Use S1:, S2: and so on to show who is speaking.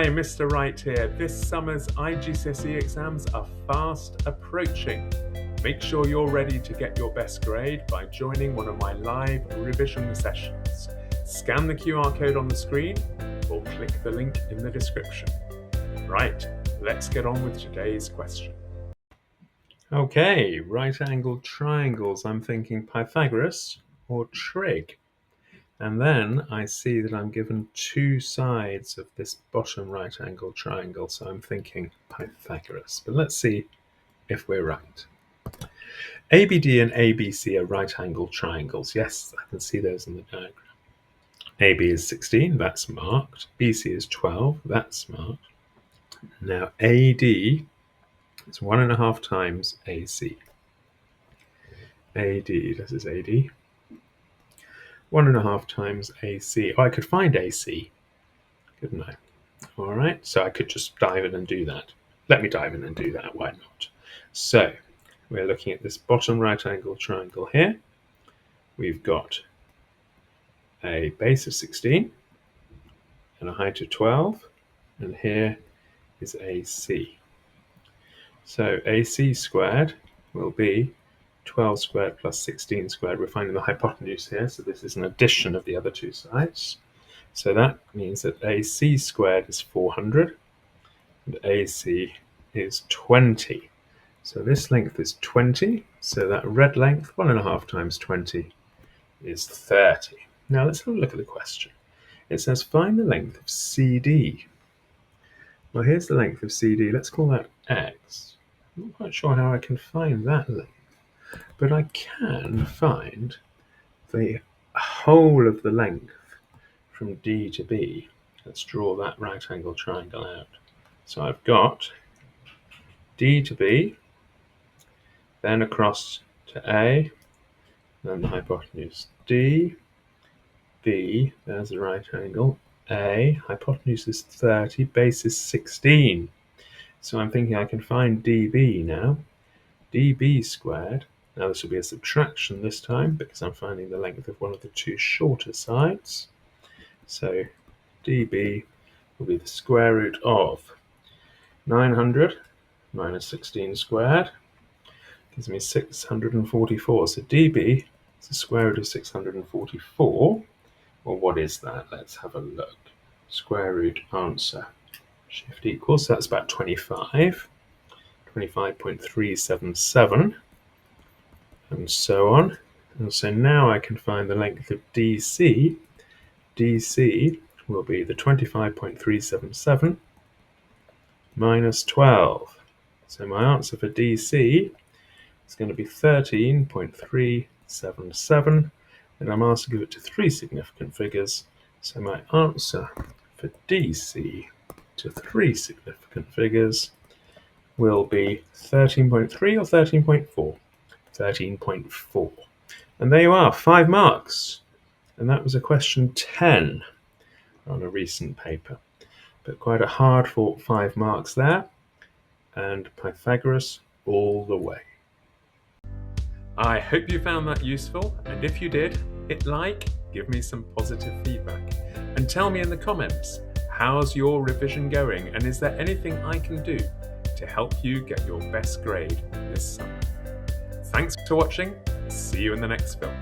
S1: Hi, Mr Wright here. This summer's IGCSE exams are fast approaching. Make sure you're ready to get your best grade by joining one of my live revision sessions. Scan the QR code on the screen or click the link in the description. Right, let's get on with today's question. Okay, right-angled triangles. I'm thinking Pythagoras or trig. And then I see that I'm given two sides of this bottom right-angled triangle, so I'm thinking Pythagoras. But let's see if we're right. ABD and ABC are right-angled triangles. Yes, I can see those in the diagram. AB is 16, that's marked. BC is 12, that's marked. Now AD is 1.5 times AC. AD, this is AD. 1.5 times AC. Oh, I could find AC, couldn't I? All right, so I could just dive in and do that. Let me dive in and do that, why not? So we're looking at this bottom right angle triangle here. We've got a base of 16 and a height of 12, and here is AC. So AC squared will be 12 squared plus 16 squared. We're finding the hypotenuse here, so this is an addition of the other two sides. So that means that AC squared is 400 and AC is 20. So this length is 20, so that red length, 1.5 times 20, is 30. Now let's have a look at the question. It says find the length of CD. Well, here's the length of CD. Let's call that X. I'm not quite sure how I can find that length, but I can find the whole of the length from D to B. Let's draw that right angle triangle out. So I've got D to B, then across to A, then the hypotenuse D, B, there's the right angle, A, hypotenuse is 30, base is 16. So I'm thinking I can find DB now. DB squared, now this will be a subtraction this time because I'm finding the length of one of the two shorter sides. So DB will be the square root of 900 minus 16 squared gives me 644. So DB is the square root of 644. Well, what is that? Let's have a look. Square root answer. Shift equals, so that's about 25. 25.377. And so on. And so now I can find the length of DC. DC will be the 25.377 minus 12. So my answer for DC is going to be 13.377, and I'm asked to give it to three significant figures. So my answer for DC to three significant figures will be 13.3 or 13.4? 13.4. And there you are, 5 marks. And that was a question 10 on a recent paper. But quite a hard fought 5 marks there. And Pythagoras all the way. I hope you found that useful, and if you did, hit like, give me some positive feedback, and tell me in the comments, how's your revision going, and is there anything I can do to help you get your best grade this summer? Thanks for watching. See you in the next film.